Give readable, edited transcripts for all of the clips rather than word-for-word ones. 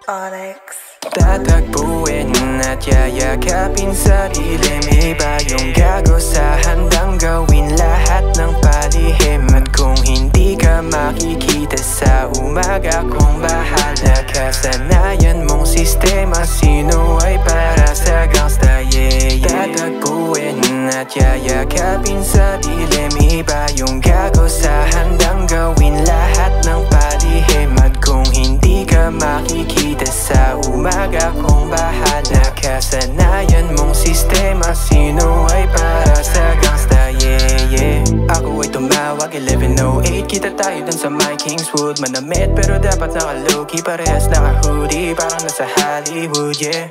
Onyx. Tatagpuin at yayakapin sa dilim, iba yung gago sa handang gawin lahat ng palihim. At kung hindi ka makikita sa umaga, kung bahala ka, sanayan mong sistema, sino ay para sa gangsta, yeah, yeah. Tatagpuin at yayakapin sa dilim, iba yung gago sa handang gawin lahat ng palihim. At kung hindi ka makikita sa umaga, kung bahala ka, sanayan mong sistema, sino ay para sa gangsta, yeah, yeah. Ako ay tumawag 11:08, kita tayo dun sa my Kingswood. Manamit pero dapat naka-low-key, parehas naka-hoodie, parang nasa Hollywood, yeah.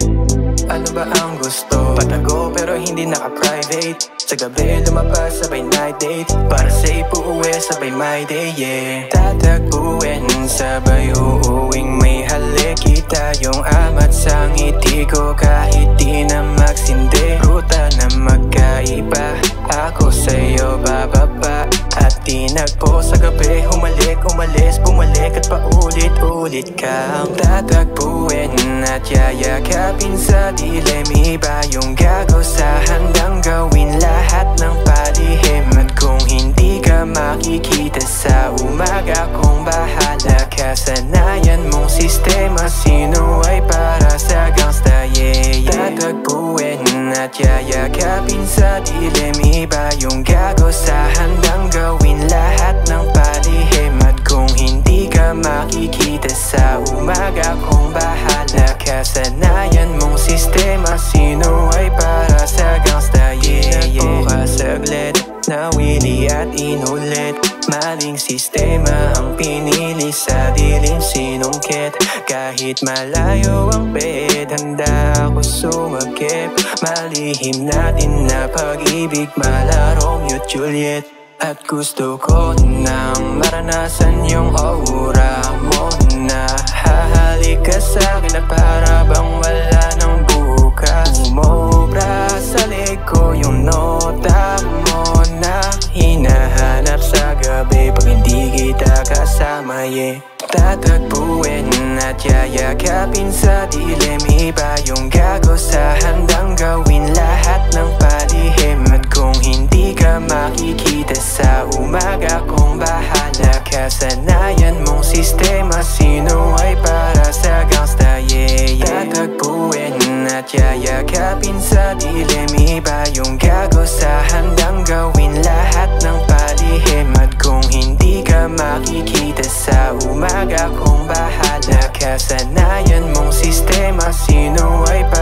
Ano ba ang gusto? Patago pero hindi naka-private. Sa gabi lumabas sabay night date, para safe uuwi sabay my day, yeah. Tatagpuin sabay uuwing may halik, kita yung amat sa ngiti ko kahit di na magsindi. Ruta na magkaiba, ako sa'yo bababa at tinagpo sa gabi. Humalik, umalis, bumalik at paulit-ulit kang tatagpuin at yayakapin sa dilim, iba yung gago sa handang gawin lahat ng palihim. At kung hindi ka makikita sa umaga, kung bahala ka, sanayan mong sistema, sino ay para sa gangsta, yeah, yeah. Tatagpuin at yayakapin sa dilim, iba yung gago sa handang gawin lahat ng palihim. At kung hindi ka makikita sa umaga, kung bahala ka, sanayan mong sistema, sino ay para sa gangsta, yeah, yeah. Saglit, nawili at inulit, maling sistema ang pinili sa dilim, sinungkit. Kahit malayo ang bed, handa ako sumagip. Malihim natin na pag-ibig, mala Romeo Juliet. At gusto ko nang maranasan yung aura mo na hahalik ka sa'kin na para bang wala ng bukas. Umobra sa leg ko yung nota mo na hinahanap sa gabi pag hindi kita kasama, yeah. Tatagpuin at yayakapin sa dilim, iba yung gago sa handang gawin lahat ng palihim. At kung hindi ka makikita sa umaga, kung bahala ka, sanayan mong sistema, sino ay para sa gangsta, yeah, yeah. Tatagpuin at yayakapin sa dilim, iba yung gago sa handang gawin lahat ng palihim. At kung hindi ka makikita sa umaga, kung bahala ka, sanayan mong sistema, sino ay para